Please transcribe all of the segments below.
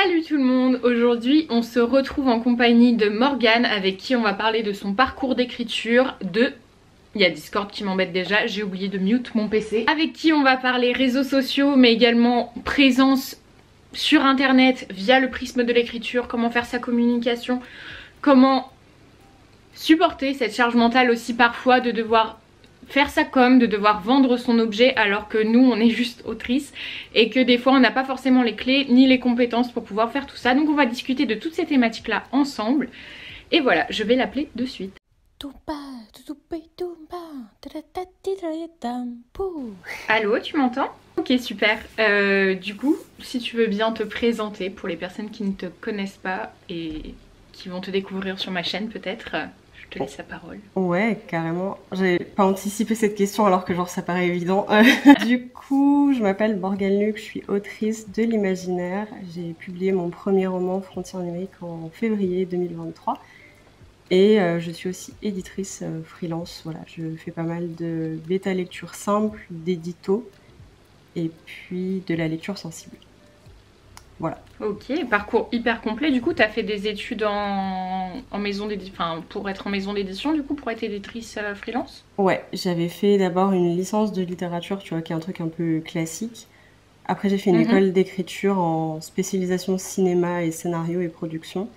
Salut tout le monde, aujourd'hui on se retrouve en compagnie de Morgane avec qui on va parler de son parcours d'écriture, il y a Discord qui m'embête déjà, j'ai oublié de mute mon PC. Avec qui on va parler réseaux sociaux mais également présence sur internet via le prisme de l'écriture, comment faire sa communication, comment supporter cette charge mentale aussi parfois de devoir faire sa com, de devoir vendre son objet alors que nous on est juste autrice et que des fois on n'a pas forcément les clés ni les compétences pour pouvoir faire tout ça. Donc on va discuter de toutes ces thématiques là ensemble et voilà, je vais l'appeler de suite. Allô, tu m'entends? Ok, super. Du coup, si tu veux bien te présenter pour les personnes qui ne te connaissent pas et qui vont te découvrir sur ma chaîne peut-être, je te laisse la parole. Ouais, carrément. J'ai pas anticipé cette question alors que genre ça paraît évident. Du coup, je m'appelle Morgane Luc, je suis autrice de l'imaginaire. J'ai publié mon premier roman Frontières numériques en février 2023. Et je suis aussi éditrice freelance. Voilà, je fais pas mal de bêta lecture simple, d'édito et puis de la lecture sensible. Voilà. Ok, parcours hyper complet. Du coup, tu as fait des études en maison d'édition, enfin pour être en maison d'édition, du coup, pour être éditrice freelance? Ouais, j'avais fait d'abord une licence de littérature, tu vois, qui est un truc un peu classique. Après, j'ai fait une école d'écriture en spécialisation cinéma et scénario et production.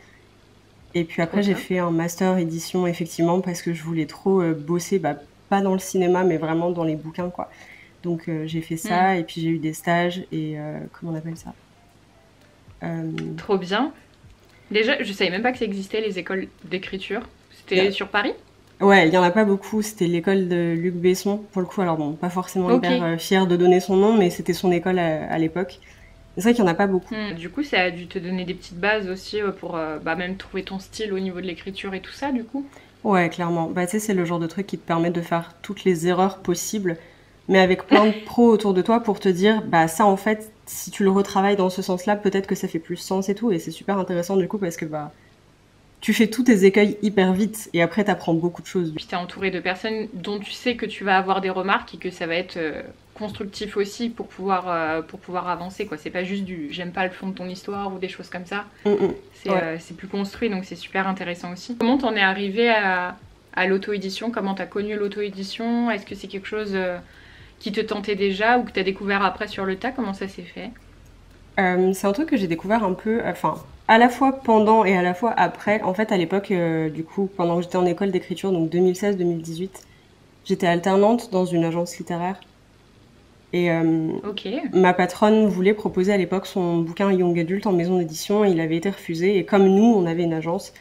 Et puis après, j'ai fait un master édition, effectivement, parce que je voulais trop bosser, pas dans le cinéma, mais vraiment dans les bouquins, quoi. Donc, j'ai fait ça, et puis j'ai eu des stages, et comment on appelle ça? Trop bien. Déjà, je savais même pas que ça existait, les écoles d'écriture. C'était sur Paris? Ouais, il y en a pas beaucoup. C'était l'école de Luc Besson, pour le coup. Alors bon, pas forcément hyper fière de donner son nom, mais c'était son école à l'époque. C'est vrai qu'il y en a pas beaucoup. Du coup, ça a dû te donner des petites bases aussi pour même trouver ton style au niveau de l'écriture et tout ça, du coup. Ouais, clairement. Bah, tu sais, c'est le genre de truc qui te permet de faire toutes les erreurs possibles, mais avec plein de pros autour de toi pour te dire, bah ça en fait, si tu le retravailles dans ce sens-là, peut-être que ça fait plus sens et tout. Et c'est super intéressant du coup parce que tu fais tous tes écueils hyper vite et après t'apprends beaucoup de choses. Puis t'es entouré de personnes dont tu sais que tu vas avoir des remarques et que ça va être constructif aussi pour pouvoir avancer, quoi. C'est pas juste du j'aime pas le fond de ton histoire ou des choses comme ça. C'est plus construit, donc c'est super intéressant aussi. Comment t'en es arrivé à l'auto-édition? Comment t'as connu l'auto-édition? Est-ce que c'est quelque chose qui te tentait déjà ou que t'as découvert après sur le tas? Comment ça s'est fait? C'est un truc que j'ai découvert un peu, enfin, à la fois pendant et à la fois après. En fait, à l'époque, du coup, pendant que j'étais en école d'écriture, donc 2016-2018, j'étais alternante dans une agence littéraire. Et ma patronne voulait proposer à l'époque son bouquin Young Adult en maison d'édition. Il avait été refusé. Et comme nous, on avait une agence,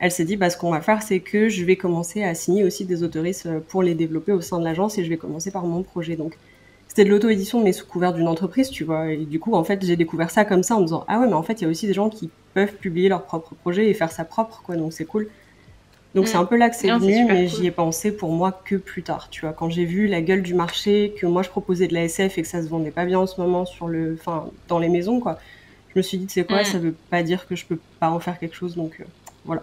elle s'est dit, bah, ce qu'on va faire, c'est que je vais commencer à signer aussi des autoristes pour les développer au sein de l'agence et je vais commencer par mon projet. Donc, c'était de l'auto-édition, mais sous couvert d'une entreprise, tu vois. Et du coup, en fait, j'ai découvert ça comme ça en me disant, ah ouais, mais en fait, il y a aussi des gens qui peuvent publier leur propre projet et faire ça propre, quoi. Donc, c'est cool. Donc, c'est un peu là que c'est venu, mais cool. J'y ai pensé pour moi que plus tard, tu vois. Quand j'ai vu la gueule du marché, que moi, je proposais de la SF et que ça se vendait pas bien en ce moment dans les maisons, quoi. Je me suis dit, tu sais quoi, ça veut pas dire que je peux pas en faire quelque chose, donc voilà.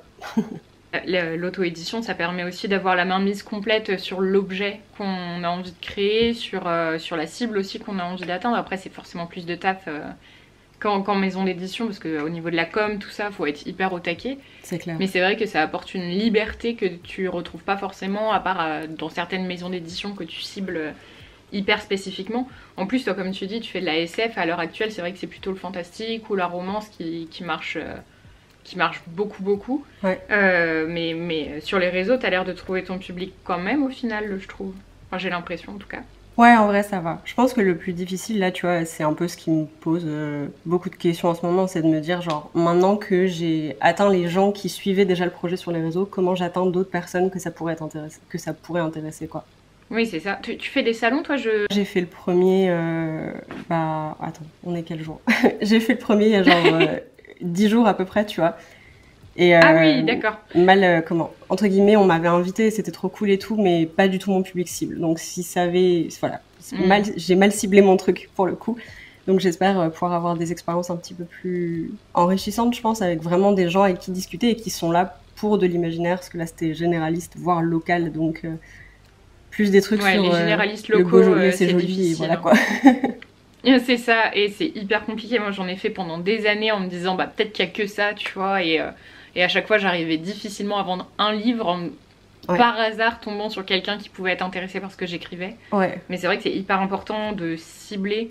L'auto-édition, ça permet aussi d'avoir la mainmise complète sur l'objet qu'on a envie de créer, sur la cible aussi qu'on a envie d'atteindre. Après, c'est forcément plus de taf qu'en maison d'édition, parce qu'au niveau de la com, tout ça, faut être hyper au taquet. C'est clair. Mais c'est vrai que ça apporte une liberté que tu retrouves pas forcément, à part dans certaines maisons d'édition que tu cibles hyper spécifiquement. En plus, toi, comme tu dis, tu fais de la SF. À l'heure actuelle, c'est vrai que c'est plutôt le fantastique ou la romance qui marche beaucoup. Ouais. Mais sur les réseaux, t'as l'air de trouver ton public quand même au final, je trouve. Enfin, j'ai l'impression en tout cas. Ouais, en vrai, ça va. Je pense que le plus difficile, là, tu vois, c'est un peu ce qui me pose beaucoup de questions en ce moment, c'est de me dire, genre, maintenant que j'ai atteint les gens qui suivaient déjà le projet sur les réseaux, comment j'atteins d'autres personnes que ça pourrait intéresser, quoi. Oui, c'est ça. Tu fais des salons, toi? J'ai fait le premier... Attends, on est quel jour? J'ai fait le premier il y a genre 10 jours à peu près, tu vois. Et, ah oui, d'accord. Entre guillemets, on m'avait invité, c'était trop cool et tout, mais pas du tout mon public cible. Donc si ça avait, voilà, j'ai mal ciblé mon truc pour le coup. Donc j'espère pouvoir avoir des expériences un petit peu plus enrichissantes, je pense, avec vraiment des gens avec qui discuter et qui sont là pour de l'imaginaire, parce que là c'était généraliste, voire local, donc plus des trucs sur les généralistes le locaux, Beaujolais, c'est joli, difficile, et voilà quoi. C'est ça, et c'est hyper compliqué. Moi j'en ai fait pendant des années en me disant bah peut-être qu'il y a que ça, tu vois, et à chaque fois j'arrivais difficilement à vendre un livre par hasard tombant sur quelqu'un qui pouvait être intéressé par ce que j'écrivais. Mais c'est vrai que c'est hyper important de cibler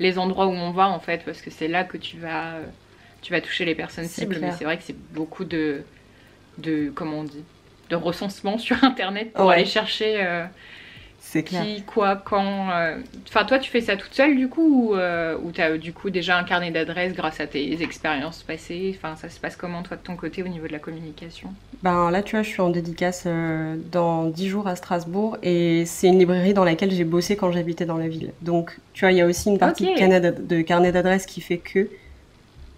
les endroits où on va en fait, parce que c'est là que tu vas toucher les personnes cibles. Mais c'est vrai que c'est beaucoup de comment on dit, de recensement sur internet pour aller chercher qui, quoi, quand. Enfin, toi, tu fais ça toute seule du coup, ou t'as du coup déjà un carnet d'adresses grâce à tes expériences passées? Enfin, ça se passe comment toi de ton côté au niveau de la communication? Ben là, tu vois, je suis en dédicace dans 10 jours à Strasbourg et c'est une librairie dans laquelle j'ai bossé quand j'habitais dans la ville. Donc, tu vois, il y a aussi une partie de carnet d'adresses qui fait que.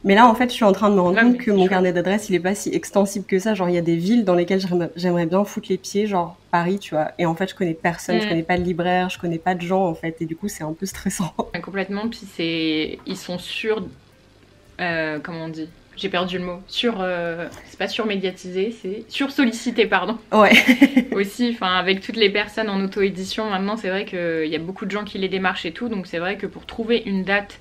Mais là, en fait, je suis en train de me rendre compte que mon carnet d'adresses, il est pas si extensible que ça. Genre, il y a des villes dans lesquelles j'aimerais bien foutre les pieds, genre Paris, tu vois. Et en fait, je connais personne, je connais pas de libraire, je connais pas de gens, en fait. Et du coup, c'est un peu stressant. Complètement, puis ils sont comment on dit? J'ai perdu le mot. C'est pas surmédiatisé, c'est sursollicité, pardon. Ouais. Aussi, enfin, avec toutes les personnes en auto-édition, maintenant, c'est vrai qu'il y a beaucoup de gens qui les démarchent et tout. Donc, c'est vrai que pour trouver une date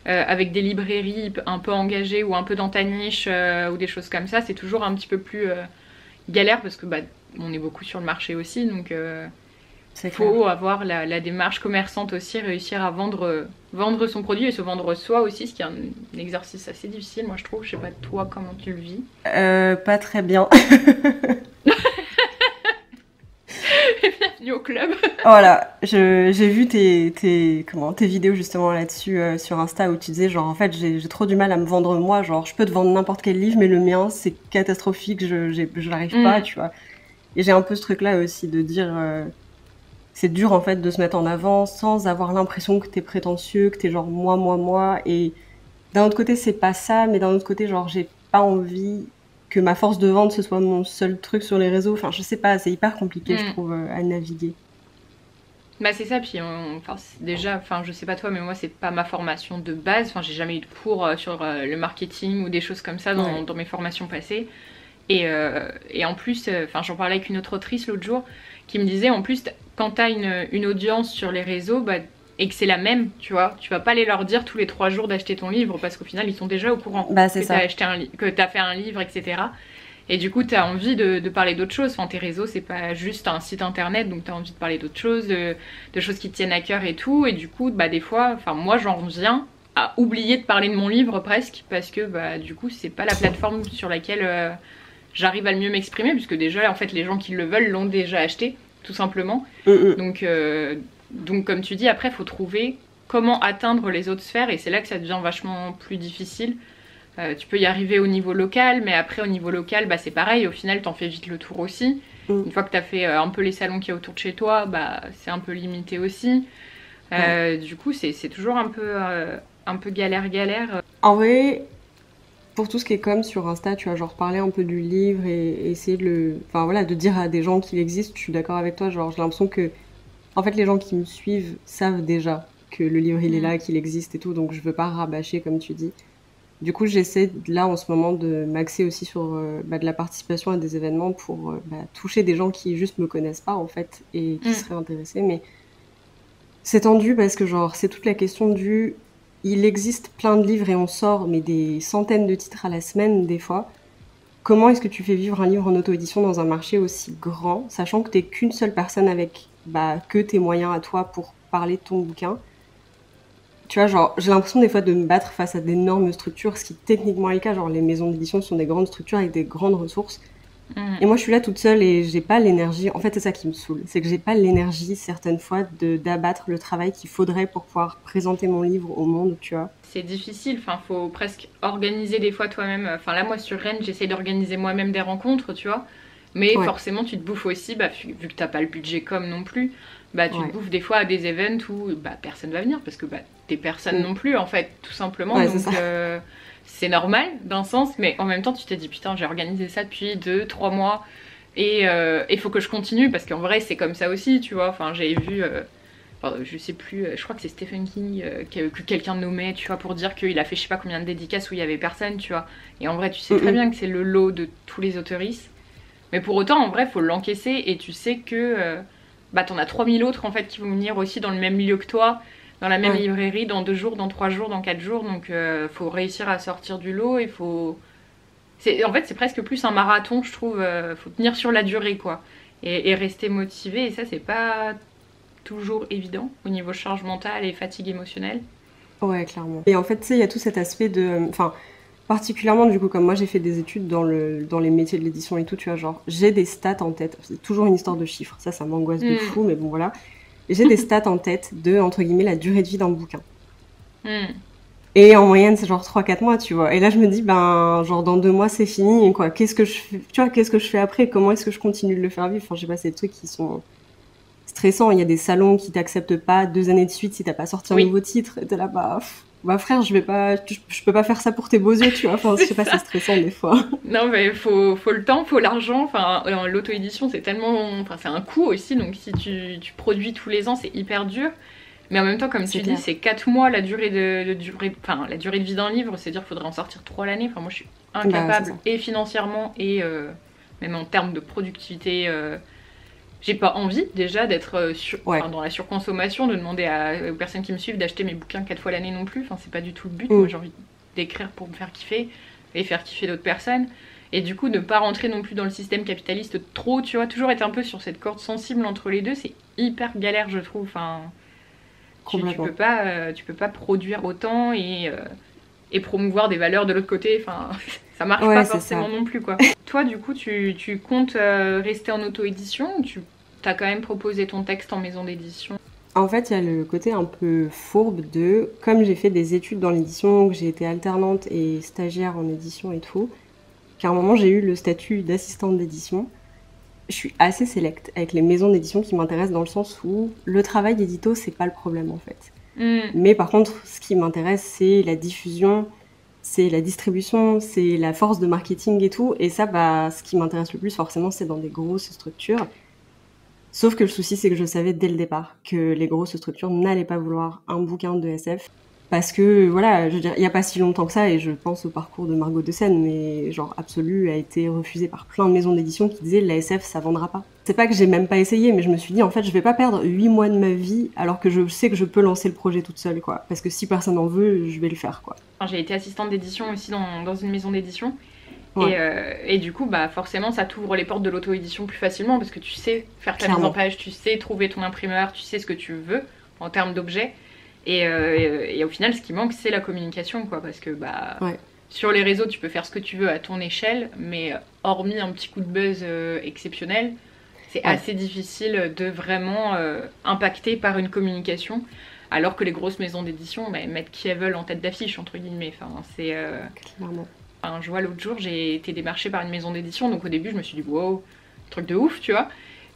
avec des librairies un peu engagées ou un peu dans ta niche ou des choses comme ça, c'est toujours un petit peu plus galère parce que bah, on est beaucoup sur le marché aussi. Donc, faut avoir la démarche commerçante aussi, réussir à vendre son produit et se vendre soi aussi, ce qui est un exercice assez difficile, moi je trouve. Je sais pas toi comment tu le vis. Pas très bien. Bienvenue au club. Voilà, j'ai vu tes vidéos justement là-dessus sur Insta où tu disais genre en fait j'ai trop du mal à me vendre moi, genre je peux te vendre n'importe quel livre mais le mien c'est catastrophique, je n'arrive pas, tu vois. Et j'ai un peu ce truc là aussi de dire c'est dur en fait de se mettre en avant sans avoir l'impression que t'es prétentieux, que t'es genre moi. Et d'un autre côté c'est pas ça, mais d'un autre côté genre j'ai pas envie que ma force de vente ce soit mon seul truc sur les réseaux. Enfin je sais pas, c'est hyper compliqué je trouve à naviguer. Bah c'est ça, puis enfin, déjà, enfin je sais pas toi, mais moi c'est pas ma formation de base. Enfin j'ai jamais eu de cours sur le marketing ou des choses comme ça dans mes formations passées. Et en plus, enfin j'en parlais avec une autre autrice l'autre jour qui me disait en plus quand t'as une audience sur les réseaux bah, et que c'est la même, tu vois, tu vas pas aller leur dire tous les 3 jours d'acheter ton livre parce qu'au final ils sont déjà au courant que t'as fait un livre, etc. Et du coup t'as envie de parler d'autres choses. Enfin tes réseaux c'est pas juste un site internet, donc t'as envie de parler d'autres choses, de choses qui te tiennent à cœur et tout. Et du coup bah des fois, enfin moi j'en reviens à oublier de parler de mon livre presque parce que bah du coup c'est pas la plateforme sur laquelle j'arrive à le mieux m'exprimer, puisque déjà en fait les gens qui le veulent l'ont déjà acheté tout simplement. Donc comme tu dis, après faut trouver comment atteindre les autres sphères et c'est là que ça devient vachement plus difficile. Tu peux y arriver au niveau local, mais après au niveau local bah c'est pareil, au final t'en fais vite le tour aussi. Une fois que t'as fait un peu les salons qu'il y a autour de chez toi, bah c'est un peu limité aussi. Du coup c'est toujours un peu galère. En vrai, pour tout ce qui est comme sur Insta, tu vois, genre parler un peu du livre et essayer enfin voilà, de dire à des gens qu'il existe, je suis d'accord avec toi, genre j'ai l'impression que en fait les gens qui me suivent savent déjà que le livre il est là, qu'il existe et tout, donc je veux pas rabâcher comme tu dis. Du coup, j'essaie là en ce moment de m'axer aussi sur de la participation à des événements pour toucher des gens qui juste me connaissent pas en fait et qui seraient intéressés, mais c'est tendu parce que genre c'est toute la question du il existe plein de livres et on sort mais des centaines de titres à la semaine des fois. Comment est-ce que tu fais vivre un livre en auto-édition dans un marché aussi grand, sachant que t'es qu'une seule personne avec que tes moyens à toi pour parler de ton bouquin? Tu vois, genre, j'ai l'impression des fois de me battre face à d'énormes structures, ce qui techniquement est le cas. Genre, les maisons d'édition sont des grandes structures avec des grandes ressources. Et moi, je suis là toute seule et j'ai pas l'énergie. En fait, c'est ça qui me saoule. C'est que j'ai pas l'énergie, certaines fois, d'abattre le travail qu'il faudrait pour pouvoir présenter mon livre au monde, tu vois. C'est difficile, enfin, faut presque organiser des fois toi-même. Enfin, là, moi, sur Rennes, j'essaie d'organiser moi-même des rencontres, tu vois. Mais forcément, tu te bouffes aussi, bah, vu que t'as pas le budget comme non plus, bah, tu te bouffes des fois à des events où bah, personne va venir parce que bah, t'es personne non plus, en fait, tout simplement. Ouais, donc, c'est normal d'un sens, mais en même temps, tu t'es dit putain, j'ai organisé ça depuis 2-3 mois et il faut que je continue parce qu'en vrai, c'est comme ça aussi, tu vois. Enfin, j'avais vu. Je sais plus, je crois que c'est Stephen King que quelqu'un nommait, tu vois, pour dire qu'il a fait je sais pas combien de dédicaces où il y avait personne, tu vois. Et en vrai, tu sais très bien que c'est le lot de tous les autoristes. Mais pour autant, en vrai, faut l'encaisser et tu sais que bah, t'en as 3000 autres en fait qui vont venir aussi dans le même milieu que toi, dans la même Ouais. librairie dans 2 jours, dans 3 jours, dans 4 jours. Donc faut réussir à sortir du lot. Il faut... En fait, c'est presque plus un marathon, je trouve. Faut tenir sur la durée, quoi. Et rester motivé. Et ça, c'est pas toujours évident au niveau charge mentale et fatigue émotionnelle. Ouais, clairement. Et en fait, tu sais, il y a tout cet aspect de... Enfin, particulièrement, du coup, comme moi, j'ai fait des études dans les métiers de l'édition et tout, tu vois, genre, j'ai des stats en tête. C'est toujours une histoire de chiffres. Ça m'angoisse de fou, mais bon, voilà. J'ai des stats en tête de, entre guillemets, la durée de vie d'un bouquin. Et en moyenne, c'est genre 3-4 mois, tu vois. Et là, je me dis, ben, genre, dans 2 mois, c'est fini, et quoi. Qu'est-ce que je fais, tu vois, qu'est-ce que je fais après? Comment est-ce que je continue de le faire vivre? Enfin, je sais pas, c'est des trucs qui sont stressants. Il y a des salons qui t'acceptent pas 2 années de suite si t'as pas sorti un Oui. nouveau titre. Et t'es là, bah, frère, je peux pas faire ça pour tes beaux yeux, tu vois. Enfin, je sais pas, c'est stressant, des fois. Non, mais faut le temps, faut l'argent. Enfin, l'auto-édition, c'est tellement... Enfin, c'est un coût aussi. Donc, si tu produis tous les ans, c'est hyper dur. Mais en même temps, comme C'est tu clair. dis, c'est 4 mois la durée de vie d'un livre. C'est-à-dire qu'il faudrait en sortir 3 l'année. Enfin, moi, je suis incapable, ça. et financièrement, et même en termes de productivité. J'ai pas envie déjà d'être Ouais. dans la surconsommation, de demander aux personnes qui me suivent d'acheter mes bouquins 4 fois l'année non plus. Enfin, c'est pas du tout le but. Moi, j'ai envie d'écrire pour me faire kiffer et faire kiffer d'autres personnes. Et du coup, ne pas rentrer non plus dans le système capitaliste trop, tu vois, toujours être un peu sur cette corde sensible entre les deux, c'est hyper galère, je trouve. Enfin, tu peux pas produire autant et promouvoir des valeurs de l'autre côté. Enfin, ça marche pas forcément non plus, quoi. Toi, du coup, tu comptes rester en auto-édition ou tu as quand même proposé ton texte en maison d'édition? En fait, il y a le côté un peu fourbe de, comme j'ai fait des études dans l'édition, que j'ai été alternante et stagiaire en édition et tout, qu'à un moment j'ai eu le statut d'assistante d'édition. Je suis assez sélecte avec les maisons d'édition qui m'intéressent dans le sens où le travail d'édito, c'est pas le problème en fait. Mais par contre, ce qui m'intéresse, c'est la diffusion, c'est la distribution, c'est la force de marketing et tout. Et ça, bah, ce qui m'intéresse le plus, forcément, c'est dans des grosses structures. Sauf que le souci, c'est que je savais dès le départ que les grosses structures n'allaient pas vouloir un bouquin de SF. Parce que, voilà, je veux dire, il n'y a pas si longtemps que ça, et je pense au parcours de Margot de Seine, mais genre, Absolu a été refusé par plein de maisons d'édition qui disaient la SF, ça vendra pas. C'est pas que j'ai même pas essayé, mais je me suis dit, en fait, je vais pas perdre 8 mois de ma vie alors que je sais que je peux lancer le projet toute seule, quoi. Parce que si personne en veut, je vais le faire, quoi. J'ai été assistante d'édition aussi dans une maison d'édition. Ouais. Et du coup, bah, forcément, ça t'ouvre les portes de l'auto-édition plus facilement parce que tu sais faire ta mise Clairement. en page, tu sais trouver ton imprimeur, tu sais ce que tu veux en termes d'objets. Et au final, ce qui manque, c'est la communication, quoi. Parce que bah, Ouais. sur les réseaux, tu peux faire ce que tu veux à ton échelle, mais hormis un petit coup de buzz exceptionnel, c'est assez difficile de vraiment impacter par une communication. Alors que les grosses maisons d'édition bah, mettent qui elles veulent en tête d'affiche, entre guillemets. Enfin, c'est... Clairement. Enfin, je vois l'autre jour, j'ai été démarchée par une maison d'édition, donc au début je me suis dit wow, truc de ouf, tu vois.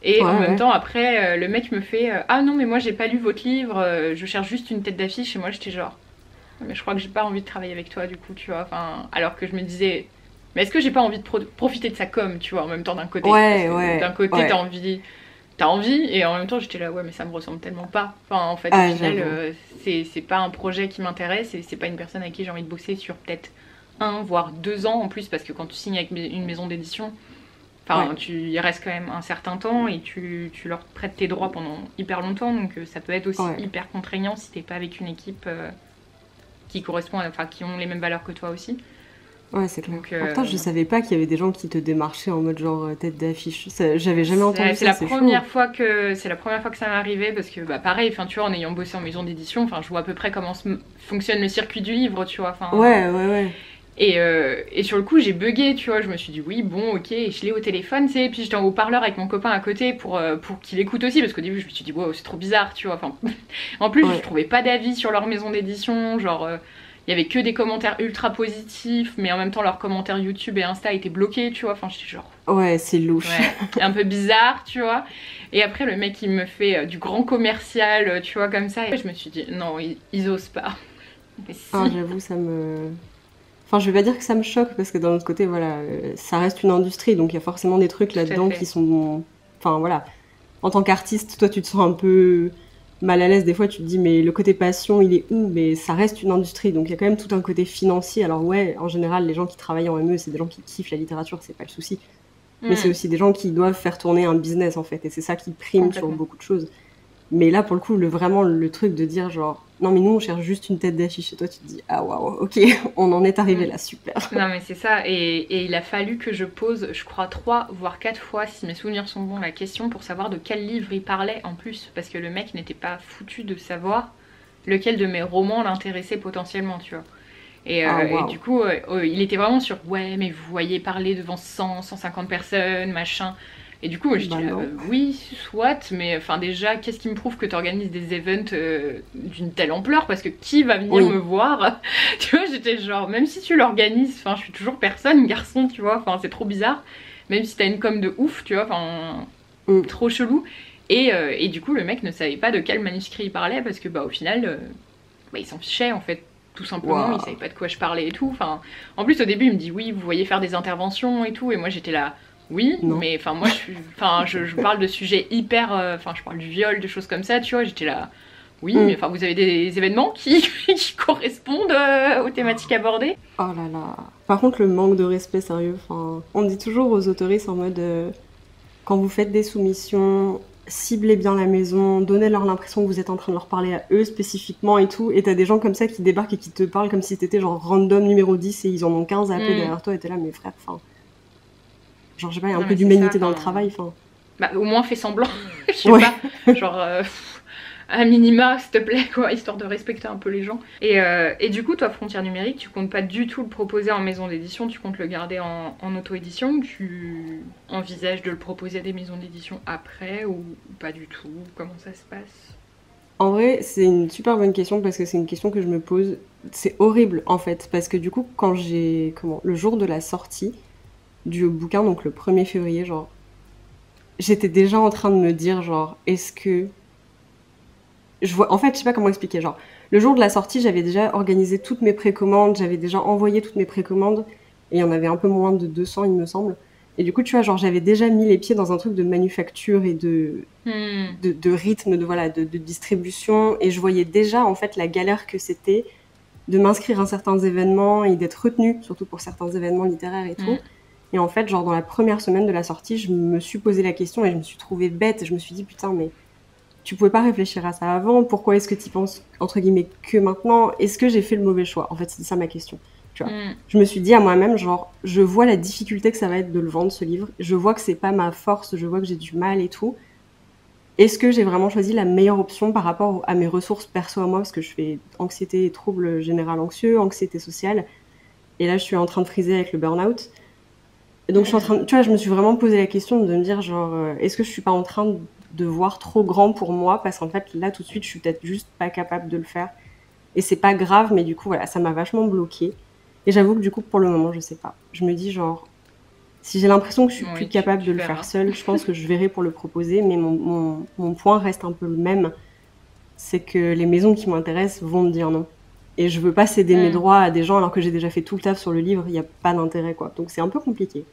Et en même temps, après, le mec me fait ah non, mais moi j'ai pas lu votre livre, je cherche juste une tête d'affiche. Et moi j'étais genre, mais je crois que j'ai pas envie de travailler avec toi du coup, tu vois. Enfin, alors que je me disais, mais est-ce que j'ai pas envie de profiter de sa com, tu vois, en même temps d'un côté. D'un côté, t'as envie, et en même temps j'étais là, ouais, mais ça me ressemble tellement pas. Enfin, en fait, au final, c'est pas un projet qui m'intéresse, et c'est pas une personne avec qui j'ai envie de bosser sur peut-être 1 voire 2 ans en plus, parce que quand tu signes avec une maison d'édition, enfin tu y restes quand même un certain temps et tu leur prêtes tes droits pendant hyper longtemps, donc ça peut être aussi hyper contraignant si t'es pas avec une équipe qui correspond, enfin qui ont les mêmes valeurs que toi aussi. Ouais, c'est clair. Pourtant, je savais pas qu'il y avait des gens qui te démarchaient en mode genre tête d'affiche. J'avais jamais entendu ça. C'est la première fois que ça m'est arrivé, parce que bah pareil, enfin tu vois, en ayant bossé en maison d'édition, enfin je vois à peu près comment fonctionne le circuit du livre, tu vois. Enfin, ouais. Et sur le coup, j'ai bugué, tu vois. Je me suis dit, oui, bon, ok. Et je l'ai au téléphone, tu sais. Et puis j'étais en haut-parleur avec mon copain à côté pour qu'il écoute aussi. Parce qu'au début, je me suis dit, wow, c'est trop bizarre, tu vois. Enfin, en plus, je trouvais pas d'avis sur leur maison d'édition. Genre, il y avait que des commentaires ultra positifs. Mais en même temps, leurs commentaires YouTube et Insta étaient bloqués, tu vois. Enfin, j'étais genre. Ouais, c'est louche. Ouais, un peu bizarre, tu vois. Et après, le mec, il me fait du grand commercial, tu vois, comme ça. Et je me suis dit, non, ils osent pas. Mais si. Ah, j'avoue, ça me. Enfin, je vais pas dire que ça me choque, parce que d'un autre côté, voilà, ça reste une industrie, donc il y a forcément des trucs là-dedans qui sont... Enfin, voilà. En tant qu'artiste, toi, tu te sens un peu mal à l'aise. Des fois, tu te dis, mais le côté passion, il est où? Mais ça reste une industrie, donc il y a quand même tout un côté financier. Alors ouais, en général, les gens qui travaillent en ME, c'est des gens qui kiffent la littérature, c'est pas le souci. Mais c'est aussi des gens qui doivent faire tourner un business, en fait, et c'est ça qui prime sur beaucoup de choses. Mais là, pour le coup, vraiment le truc de dire genre, non mais nous on cherche juste une tête d'affiche, et toi tu te dis, ah waouh, ok, on en est arrivé là, super. Non mais c'est ça, et il a fallu que je pose, je crois 3 voire 4 fois, si mes souvenirs sont bons, la question pour savoir de quel livre il parlait en plus, parce que le mec n'était pas foutu de savoir lequel de mes romans l'intéressait potentiellement, tu vois. Et du coup, il était vraiment sur ouais, mais vous voyez parler devant 150 personnes, machin. Et du coup, moi, je dis oui, soit, mais enfin, déjà, qu'est-ce qui me prouve que tu organises des events d'une telle ampleur? Parce que qui va venir me voir? Tu vois, j'étais genre, même si tu l'organises, enfin, je suis toujours personne, garçon, tu vois, enfin, c'est trop bizarre. Même si t'as une com de ouf, tu vois, enfin, trop chelou. Et du coup, le mec ne savait pas de quel manuscrit il parlait parce que, bah, au final, il s'en fichait en fait. Tout simplement, il savait pas de quoi je parlais et tout. Enfin, en plus, au début, il me dit oui, vous voyez faire des interventions et tout. Et moi, j'étais là, oui, non. Mais enfin, moi, je parle de sujets hyper. Enfin, je parle du viol, de choses comme ça, tu vois. J'étais là, oui, mais enfin, vous avez des événements qui correspondent aux thématiques abordées. Oh là là. Par contre, le manque de respect, sérieux. Enfin, on dit toujours aux autoristes en mode quand vous faites des soumissions, ciblez bien la maison, donnez-leur l'impression que vous êtes en train de leur parler à eux spécifiquement et tout, et t'as des gens comme ça qui débarquent et qui te parlent comme si t'étais genre random numéro 10 et ils en ont 15 à appeler derrière toi et t'es là, mais frère, enfin... Genre, je sais pas, il y a un peu d'humanité dans le travail, enfin... Bah, au moins, fais semblant, je sais pas, genre... un minima, s'il te plaît, quoi, histoire de respecter un peu les gens. Et du coup, toi, Frontières Numériques, tu comptes pas du tout le proposer en maison d'édition, tu comptes le garder en auto-édition, ou tu envisages de le proposer à des maisons d'édition après, ou pas du tout? Comment ça se passe? En vrai, c'est une super bonne question parce que c'est une question que je me pose. C'est horrible, en fait, parce que du coup, quand j'ai... le jour de la sortie du bouquin, donc le 1er février, genre... J'étais déjà en train de me dire, genre, est-ce que... En fait, je sais pas comment expliquer. Genre, le jour de la sortie, j'avais déjà organisé toutes mes précommandes, j'avais déjà envoyé toutes mes précommandes, et il y en avait un peu moins de 200, il me semble. Et du coup, tu vois, genre, j'avais déjà mis les pieds dans un truc de manufacture et de rythme, de distribution, et je voyais déjà, en fait, la galère que c'était de m'inscrire à certains événements et d'être retenue, surtout pour certains événements littéraires et tout. Et en fait, genre, dans la première semaine de la sortie, je me suis posé la question et je me suis trouvée bête. Je me suis dit, putain, mais tu pouvais pas réfléchir à ça avant, pourquoi est-ce que tu y penses, entre guillemets, que maintenant? Est-ce que j'ai fait le mauvais choix? En fait, c'est ça ma question. Tu vois. Je me suis dit à moi-même, genre, je vois la difficulté que ça va être de le vendre, ce livre. Je vois que c'est pas ma force, je vois que j'ai du mal et tout. Est-ce que j'ai vraiment choisi la meilleure option par rapport à mes ressources perso à moi? Parce que je fais anxiété et troubles général anxieux, anxiété sociale. Et là, je suis en train de friser avec le burn-out. Et donc, je suis en train tu vois, je me suis vraiment posé la question de me dire, genre, est-ce que je suis pas en train de voir trop grand pour moi? Parce qu'en fait, là, tout de suite, je suis peut-être juste pas capable de le faire. Et c'est pas grave, mais du coup, voilà, ça m'a vachement bloquée. Et j'avoue que du coup, pour le moment, je sais pas. Je me dis, genre, si j'ai l'impression que je suis plus capable de le faire seule, je pense que je verrai pour le proposer. Mais mon point reste un peu le même. C'est que les maisons qui m'intéressent vont me dire non. Et je veux pas céder mes droits à des gens alors que j'ai déjà fait tout le taf sur le livre. Il n'y a pas d'intérêt, quoi. Donc c'est un peu compliqué.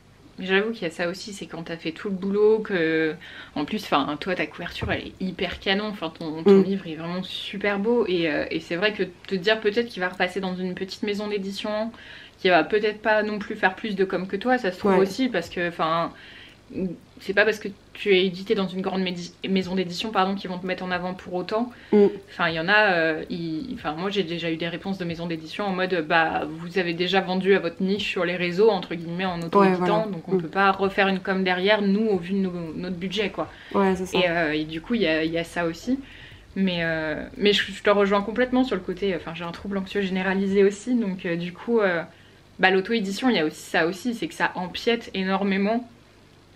J'avoue qu'il y a ça aussi, c'est quand t'as fait tout le boulot que... En plus, enfin, toi, ta couverture, elle est hyper canon. Enfin, ton livre est vraiment super beau. Et c'est vrai que te dire peut-être qu'il va repasser dans une petite maison d'édition, qui va peut-être pas non plus faire plus de com que toi, ça se trouve aussi, parce que, enfin... C'est pas parce que tu es édité dans une grande maison d'édition qu'ils vont te mettre en avant pour autant. Enfin, il y en a. Enfin, moi, j'ai déjà eu des réponses de maisons d'édition en mode bah, vous avez déjà vendu à votre niche sur les réseaux, entre guillemets, en auto-éditant, donc on peut pas refaire une com derrière, nous, au vu de notre budget, quoi. Ouais, c'est ça. Et du coup, il y a ça aussi. Mais je te rejoins complètement sur le côté. Enfin, j'ai un trouble anxieux généralisé aussi, donc du coup, bah, l'auto-édition, il y a aussi ça aussi, c'est que ça empiète énormément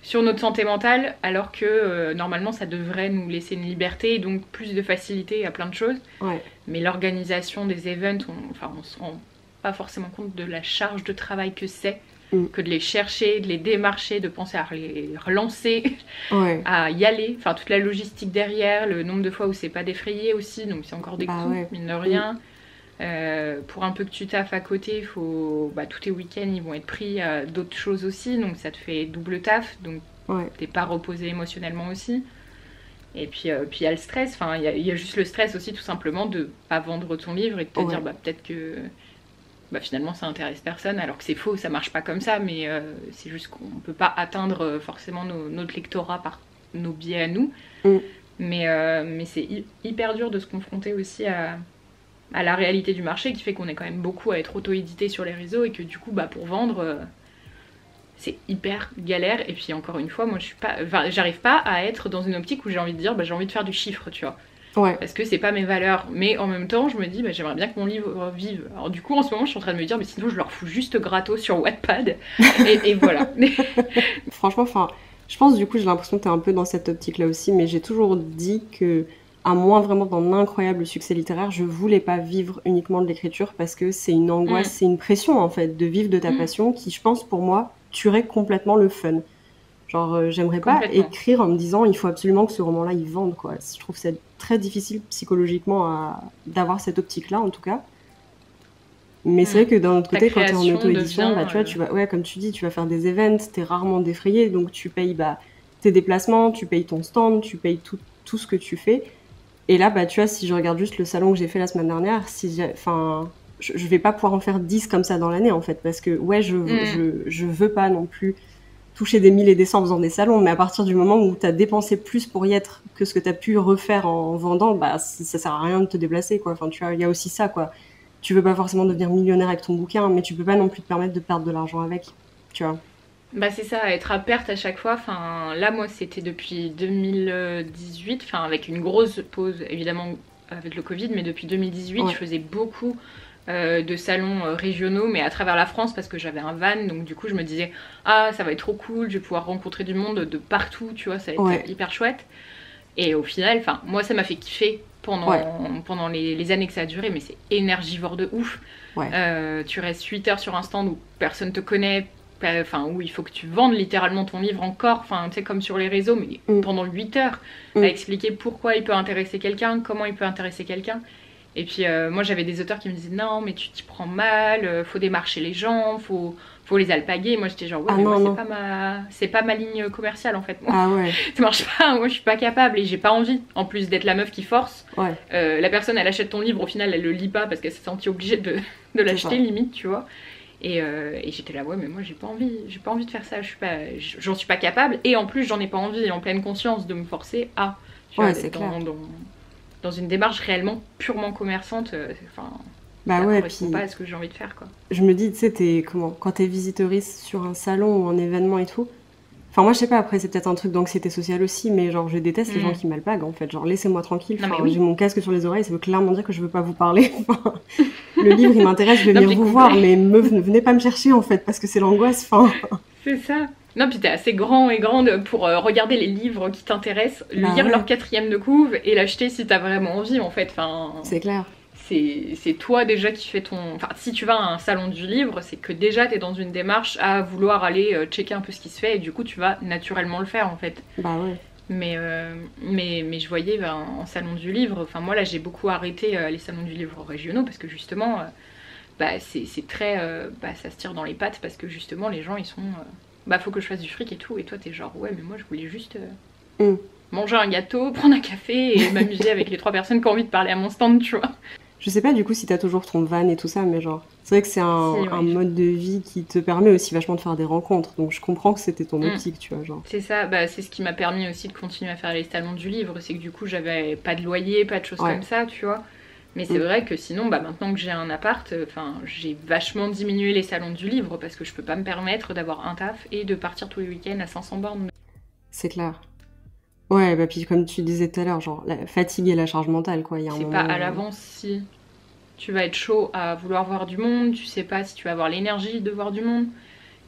sur notre santé mentale, alors que normalement ça devrait nous laisser une liberté et donc plus de facilité à plein de choses. Mais l'organisation des events, on se rend pas forcément compte de la charge de travail que c'est, que de les chercher, de les démarcher, de penser à les relancer, à y aller, enfin toute la logistique derrière, le nombre de fois où c'est pas défrayé aussi, donc c'est encore des coûts, mine de rien. Pour un peu que tu taffes à côté, tous tes week-ends ils vont être pris à d'autres choses aussi, donc ça te fait double taf, donc t'es pas reposé émotionnellement aussi. Et puis il y a le stress, enfin il y a juste le stress aussi tout simplement de pas vendre ton livre et de te dire bah peut-être que finalement ça intéresse personne, alors que c'est faux, ça marche pas comme ça, mais c'est juste qu'on peut pas atteindre forcément notre lectorat par nos biais à nous. Mais c'est hyper dur de se confronter aussi à la réalité du marché qui fait qu'on est quand même beaucoup à être auto-édité sur les réseaux et que du coup, pour vendre, c'est hyper galère. Et puis encore une fois, moi, j'arrive pas à être dans une optique où j'ai envie de dire, j'ai envie de faire du chiffre, tu vois. Ouais. Parce que c'est pas mes valeurs. Mais en même temps, je me dis, j'aimerais bien que mon livre vive. Alors du coup, en ce moment, je suis en train de me dire, mais sinon, je leur fous juste gratos sur Wattpad. Et voilà. Franchement, enfin, je pense du coup, j'ai l'impression que t'es un peu dans cette optique-là aussi, mais j'ai toujours dit que, à moins vraiment d'un incroyable succès littéraire, je voulais pas vivre uniquement de l'écriture parce que c'est une angoisse, c'est une pression en fait de vivre de ta passion qui, je pense, pour moi, tuerait complètement le fun. Genre, j'aimerais pas Complètement. écrire en me disant il faut absolument que ce roman-là il vende, quoi. Je trouve que c'est très difficile psychologiquement d'avoir cette optique-là, en tout cas. Mais c'est vrai que d'un autre Ta côté, quand t'es en création auto-édition, devient, tu vas, ouais, comme tu dis, tu vas faire des events, t'es rarement défrayé, donc tu payes tes déplacements, tu payes ton stand, tu payes tout ce que tu fais. Et là, tu vois, si je regarde juste le salon que j'ai fait la semaine dernière, enfin, je vais pas pouvoir en faire 10 comme ça dans l'année, en fait, parce que, ouais, je veux pas non plus toucher des 1000 et des 100 en faisant des salons, mais à partir du moment où t'as dépensé plus pour y être que ce que t'as pu refaire en vendant, ça sert à rien de te déplacer, quoi. Enfin, tu vois, il y a aussi ça, quoi. Tu veux pas forcément devenir millionnaire avec ton bouquin, mais tu peux pas non plus te permettre de perdre de l'argent avec, tu vois. c'est ça, être à perte à chaque fois. Enfin, là, moi, c'était depuis 2018, enfin, avec une grosse pause, évidemment, avec le Covid, mais depuis 2018, Ouais. je faisais beaucoup de salons régionaux, mais à travers la France, parce que j'avais un van, donc du coup, je me disais, ah, ça va être trop cool, je vais pouvoir rencontrer du monde de partout, tu vois, ça va être Ouais. hyper chouette. Et au final, enfin, moi, ça m'a fait kiffer Ouais. pendant les années que ça a duré, mais c'est énergivore de ouf. Ouais. Tu restes 8 heures sur un stand où personne te connaît, enfin, où il faut que tu vendes littéralement ton livre encore, enfin, tu sais, comme sur les réseaux, mais pendant 8 heures, à expliquer pourquoi il peut intéresser quelqu'un, comment il peut intéresser quelqu'un. Et puis, moi, j'avais des auteurs qui me disaient, non, mais tu t'y prends mal, faut démarcher les gens, faut les alpaguer. Moi, j'étais genre, ouais, mais moi, c'est pas ma ligne commerciale, en fait. Moi, Ah ouais. ça marche pas, moi, je suis pas capable et j'ai pas envie, en plus d'être la meuf qui force. Ouais. La personne, elle achète ton livre, au final, elle le lit pas parce qu'elle s'est sentie obligée de l'acheter, limite, tu vois. Et j'étais là, ouais, mais moi j'ai pas envie de faire ça, j'en suis pas capable, et en plus j'en ai pas envie, en pleine conscience, de me forcer à, tu vois, c'est clair. Dans une démarche réellement purement commerçante, enfin, ça ouais, correspond pas à ce que j'ai envie de faire, quoi. Je me dis, tu sais, quand t'es visiteuriste sur un salon ou un événement et tout, enfin, moi, je sais pas, après, c'est peut-être un truc d'anxiété sociale aussi, mais genre, je déteste les gens qui m'alpaguent, en fait. Genre, laissez-moi tranquille. Non, mais Enfin, oui. j'ai mon casque sur les oreilles, ça veut clairement dire que je veux pas vous parler. Le livre, il m'intéresse, je vais venir vous voir, mais venez pas me chercher, en fait, parce que c'est l'angoisse. Enfin, c'est ça. Non, puis t'es assez grand et grande pour regarder les livres qui t'intéressent, lire leur 4e de couve et l'acheter si t'as vraiment envie, en fait. Enfin, c'est clair. C'est toi déjà qui fais ton... Enfin, si tu vas à un salon du livre, c'est que déjà t'es dans une démarche à vouloir aller checker un peu ce qui se fait et du coup tu vas naturellement le faire, en fait. Ouais. Mais je voyais en salon du livre, enfin moi là j'ai beaucoup arrêté les salons du livre régionaux parce que justement c'est très... ça se tire dans les pattes parce que justement les gens ils sont... faut que je fasse du fric et tout, et toi t'es genre ouais mais moi je voulais juste manger un gâteau, prendre un café et m'amuser avec les 3 personnes qui ont envie de parler à mon stand, tu vois. Je sais pas du coup si t'as toujours ton van et tout ça, mais genre, c'est vrai que c'est un mode de vie qui te permet aussi vachement de faire des rencontres, donc je comprends que c'était ton optique, tu vois, genre. C'est ça, c'est ce qui m'a permis aussi de continuer à faire les salons du livre, c'est que du coup j'avais pas de loyer, pas de choses comme ça, tu vois. Mais c'est vrai que sinon, maintenant que j'ai un appart, j'ai vachement diminué les salons du livre parce que je peux pas me permettre d'avoir un taf et de partir tous les week-ends à 500 bornes. C'est clair. Ouais, puis comme tu disais tout à l'heure, genre la fatigue et la charge mentale, quoi. C'est pas à l'avance si tu vas être chaud à vouloir voir du monde, tu sais pas si tu vas avoir l'énergie de voir du monde.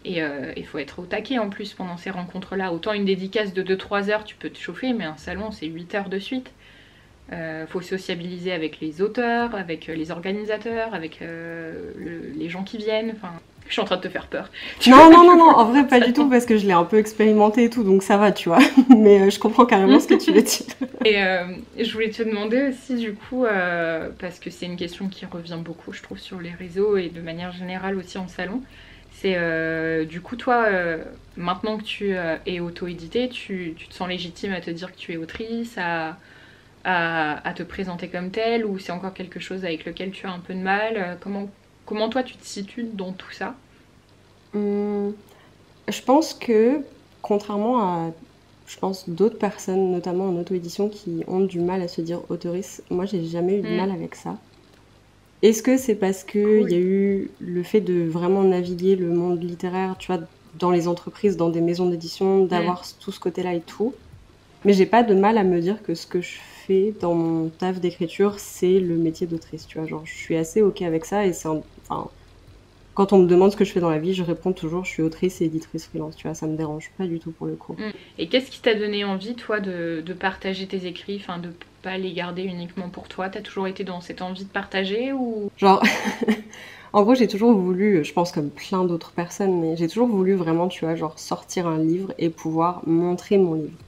Et il faut être au taquet en plus pendant ces rencontres-là. Autant une dédicace de 2-3 heures, tu peux te chauffer, mais un salon, c'est 8 heures de suite. Faut sociabiliser avec les auteurs, avec les organisateurs, avec les gens qui viennent. Enfin, je suis en train de te faire peur. Non, en vrai pas du tout parce que je l'ai un peu expérimenté et tout, donc ça va, tu vois. Mais je comprends carrément ce que tu veux dire. Et je voulais te demander aussi du coup, parce que c'est une question qui revient beaucoup, je trouve, sur les réseaux et de manière générale aussi en salon. C'est du coup toi, maintenant que tu es auto-édité, tu te sens légitime à te dire que tu es autrice, à te présenter comme telle, ou c'est encore quelque chose avec lequel tu as un peu de mal? Comment toi tu te situes dans tout ça? Je pense que, contrairement à je pense, d'autres personnes, notamment en auto-édition, qui ont du mal à se dire auteurice. Moi, j'ai jamais eu de mal avec ça. Est-ce que c'est parce qu'il y a eu le fait de vraiment naviguer le monde littéraire, tu vois, dans les entreprises, dans des maisons d'édition, d'avoir tout ce côté-là et tout. Mais j'ai pas de mal à me dire que ce que je fais dans mon taf d'écriture, c'est le métier d'autrice, tu vois. Genre, je suis assez OK avec ça et enfin, quand on me demande ce que je fais dans la vie, je réponds toujours, je suis autrice et éditrice freelance, tu vois, ça me dérange pas du tout pour le coup. Et qu'est-ce qui t'a donné envie, toi, de partager tes écrits, enfin, de pas les garder uniquement pour toi? T'as toujours été dans cette envie de partager ou... Genre, en gros, j'ai toujours voulu, je pense comme plein d'autres personnes, mais j'ai toujours voulu vraiment, tu vois, genre sortir un livre et pouvoir montrer mon livre.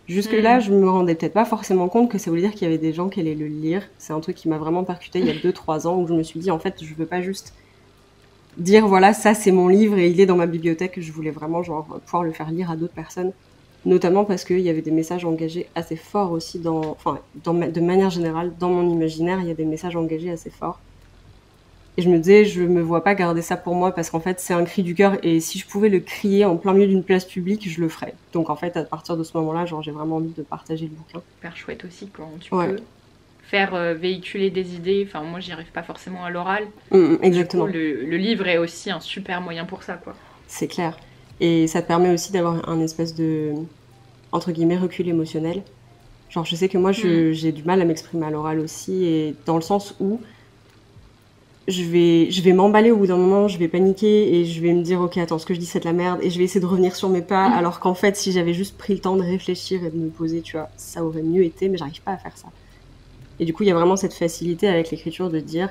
Jusque-là, je me rendais peut-être pas forcément compte que ça voulait dire qu'il y avait des gens qui allaient le lire. C'est un truc qui m'a vraiment percuté il y a 2-3 ans où je me suis dit, en fait, je veux pas juste dire, voilà, ça c'est mon livre et il est dans ma bibliothèque. Je voulais vraiment genre pouvoir le faire lire à d'autres personnes. Notamment parce qu'il y avait des messages engagés assez forts aussi de manière générale, dans mon imaginaire, il y a des messages engagés assez forts. Et je me disais, je me vois pas garder ça pour moi parce qu'en fait, c'est un cri du cœur et si je pouvais le crier en plein milieu d'une place publique, je le ferais. Donc en fait, à partir de ce moment-là, genre, j'ai vraiment envie de partager le bouquin. Super chouette aussi quand tu peux faire véhiculer des idées. Enfin, moi, j'y arrive pas forcément à l'oral. Exactement. Du coup, le livre est aussi un super moyen pour ça, quoi. C'est clair. Et ça te permet aussi d'avoir un espèce de, entre guillemets, recul émotionnel. Genre, je sais que moi, j'ai du mal à m'exprimer à l'oral aussi, et dans le sens où je vais m'emballer au bout d'un moment, je vais paniquer et je vais me dire ok, attends, ce que je dis c'est de la merde et je vais essayer de revenir sur mes pas, alors qu'en fait si j'avais juste pris le temps de réfléchir et de me poser, tu vois, ça aurait mieux été, mais j'arrive pas à faire ça. Et du coup il y a vraiment cette facilité avec l'écriture de dire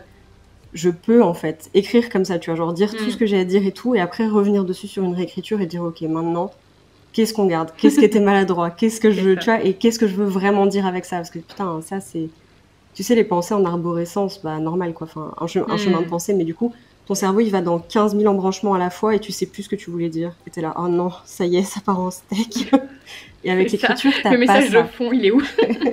je peux en fait écrire comme ça, tu vois, genre dire tout ce que j'ai à dire et tout, et après revenir dessus sur une réécriture et dire ok, maintenant qu'est-ce qu'on garde, qu'est-ce qui était maladroit, qu'est-ce que je veux, tu vois, et qu'est-ce que je veux vraiment dire avec ça, parce que putain, ça c'est... Tu sais, les pensées en arborescence, bah normal quoi, enfin un chemin de pensée, mais du coup, ton cerveau il va dans 15 000 embranchements à la fois et tu sais plus ce que tu voulais dire. Et t'es là, oh non, ça y est, ça part en steak. Et avec l'écriture, t'as pas ça. Le message de fond, il est où?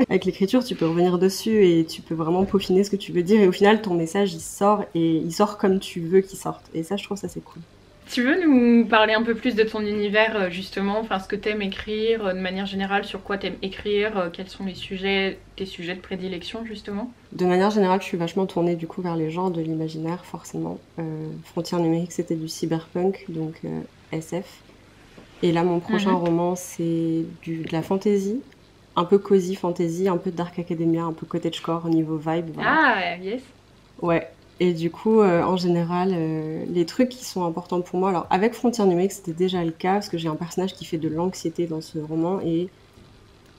Avec l'écriture, tu peux revenir dessus et tu peux vraiment peaufiner ce que tu veux dire. Et au final, ton message, il sort et il sort comme tu veux qu'il sorte. Et ça, je trouve ça c'est cool. Tu veux nous parler un peu plus de ton univers justement, enfin ce que t'aimes écrire, de manière générale, sur quoi t'aimes écrire, quels sont tes sujets de prédilection justement? De manière générale, je suis vachement tournée du coup vers les genres de l'imaginaire, forcément. Frontières numériques, c'était du cyberpunk, donc SF. Et là, mon prochain roman, c'est de la fantasy, un peu cozy fantasy, un peu dark academia, un peu cottagecore au niveau vibe. Voilà. Ah, yes. Ouais. Et du coup, en général, les trucs qui sont importants pour moi... Alors, avec Frontières numériques, c'était déjà le cas, parce que j'ai un personnage qui fait de l'anxiété dans ce roman, et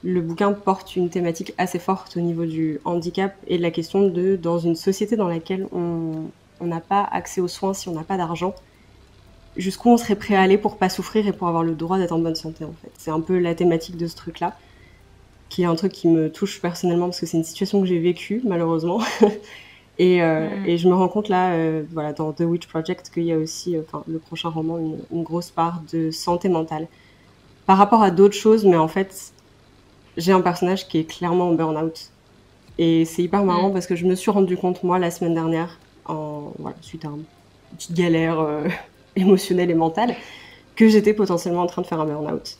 le bouquin porte une thématique assez forte au niveau du handicap, et de la question de, dans une société dans laquelle on n'a pas accès aux soins si on n'a pas d'argent, jusqu'où on serait prêt à aller pour pas souffrir et pour avoir le droit d'être en bonne santé, en fait. C'est un peu la thématique de ce truc-là, qui est un truc qui me touche personnellement, parce que c'est une situation que j'ai vécue, malheureusement. Et je me rends compte là, voilà, dans The Witch Project, qu'il y a aussi, le prochain roman, une grosse part de santé mentale. Par rapport à d'autres choses, mais en fait, j'ai un personnage qui est clairement en burn-out. Et c'est hyper marrant parce que je me suis rendu compte, moi, la semaine dernière, suite à une petite galère émotionnelle et mentale, que j'étais potentiellement en train de faire un burn-out.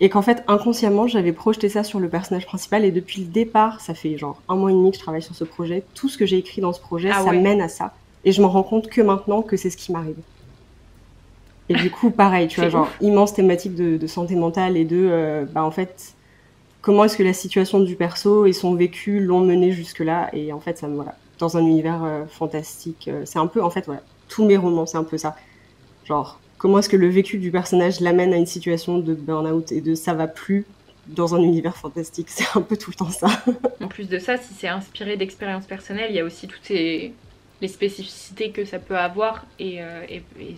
Et qu'en fait, inconsciemment, j'avais projeté ça sur le personnage principal. Et depuis le départ, ça fait genre 1 mois et demi que je travaille sur ce projet. Tout ce que j'ai écrit dans ce projet, ça mène à ça. Et je me rends compte que maintenant que c'est ce qui m'arrive. Et du coup, pareil, tu vois, genre immense thématique de santé mentale et de, en fait, comment est-ce que la situation du perso et son vécu l'ont mené jusque-là. Et en fait, ça me, voilà, dans un univers fantastique. C'est un peu, en fait, voilà, tous mes romans, c'est un peu ça. Genre... Comment est-ce que le vécu du personnage l'amène à une situation de burn-out et de ça va plus dans un univers fantastique? C'est un peu tout le temps ça. En plus de ça, si c'est inspiré d'expériences personnelles, il y a aussi toutes les spécificités que ça peut avoir et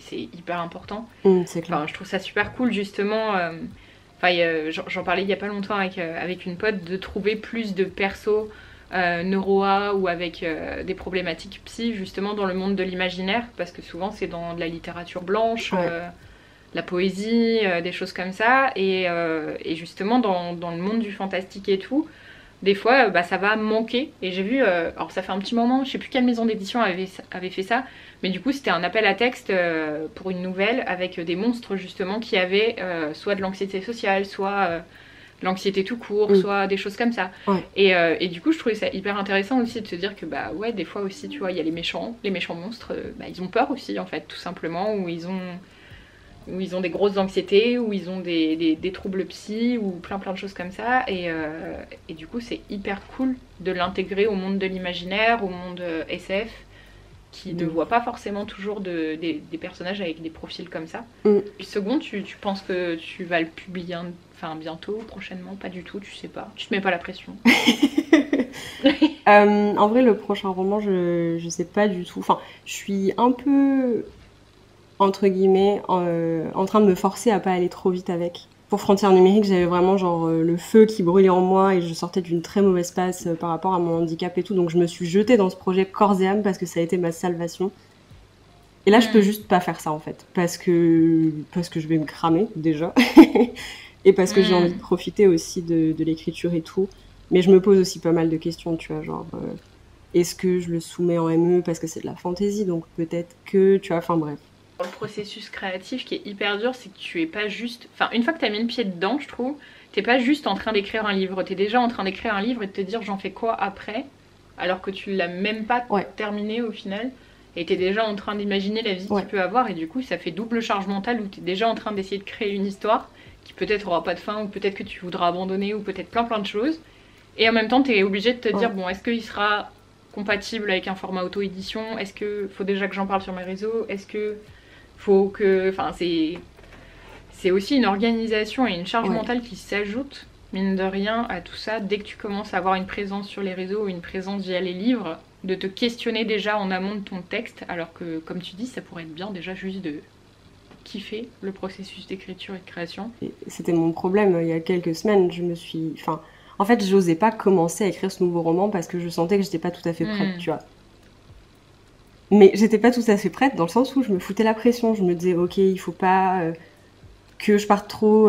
c'est hyper important. C'est clair. Enfin, je trouve ça super cool justement. J'en parlais il y a pas longtemps avec une pote, de trouver plus de persos neuroa ou avec des problématiques psy justement dans le monde de l'imaginaire, parce que souvent c'est dans de la littérature blanche, la poésie, des choses comme ça, et justement dans le monde du fantastique et tout, des fois ça va manquer. Et j'ai vu, alors ça fait un petit moment, je sais plus quelle maison d'édition avait fait ça, mais du coup c'était un appel à texte pour une nouvelle avec des monstres justement qui avaient soit de l'anxiété sociale, soit l'anxiété tout court, soit des choses comme ça. Ouais. Et du coup je trouvais ça hyper intéressant aussi de se dire que bah ouais, des fois aussi tu vois, il y a les méchants monstres, ils ont peur aussi en fait, tout simplement, où ils ont des grosses anxiétés, où ils ont des troubles psy, ou plein de choses comme ça. Et du coup, c'est hyper cool de l'intégrer au monde de l'imaginaire, au monde SF, qui ne voit pas forcément toujours des personnages avec des profils comme ça. Puis second, tu penses que tu vas le publier bientôt, prochainement? Pas du tout, tu sais pas. Tu te mets pas la pression? En vrai, le prochain roman, je sais pas du tout. Enfin, je suis un peu, entre guillemets, en train de me forcer à pas aller trop vite avec. Pour Frontières numériques, j'avais vraiment le feu qui brûlait en moi et je sortais d'une très mauvaise passe par rapport à mon handicap et tout. Donc je me suis jetée dans ce projet corps et âme parce que ça a été ma salvation. Et là, je peux juste pas faire ça en fait. Parce que je vais me cramer déjà. Et parce que j'ai envie de profiter aussi de l'écriture et tout. Mais je me pose aussi pas mal de questions, tu vois, est-ce que je le soumets en ME parce que c'est de la fantaisie, donc peut-être que, tu vois, enfin bref. Le processus créatif qui est hyper dur, c'est que tu es pas juste... Enfin, une fois que t'as mis le pied dedans, je trouve, t'es pas juste en train d'écrire un livre, t'es déjà en train d'écrire un livre et de te dire j'en fais quoi après, alors que tu l'as même pas terminé au final, et t'es déjà en train d'imaginer la vie qu'il peut avoir, et du coup ça fait double charge mentale où t'es déjà en train d'essayer de créer une histoire qui peut-être aura pas de fin, ou peut-être que tu voudras abandonner, ou peut-être plein de choses, et en même temps t'es obligé de te dire bon, est-ce qu'il sera compatible avec un format auto-édition, est-ce que faut déjà que j'en parle sur mes réseaux, est-ce que faut que... Enfin, c'est aussi une organisation et une charge mentale qui s'ajoute, mine de rien, à tout ça. Dès que tu commences à avoir une présence sur les réseaux ou une présence via les livres, de te questionner déjà en amont de ton texte, alors que, comme tu dis, ça pourrait être bien déjà juste de kiffer le processus d'écriture et de création. C'était mon problème. Il y a quelques semaines, en fait, j'osais pas commencer à écrire ce nouveau roman parce que je sentais que j'étais pas tout à fait prête, tu vois. Mais j'étais pas tout à fait prête dans le sens où je me foutais la pression. Je me disais, ok, il faut pas que je parte trop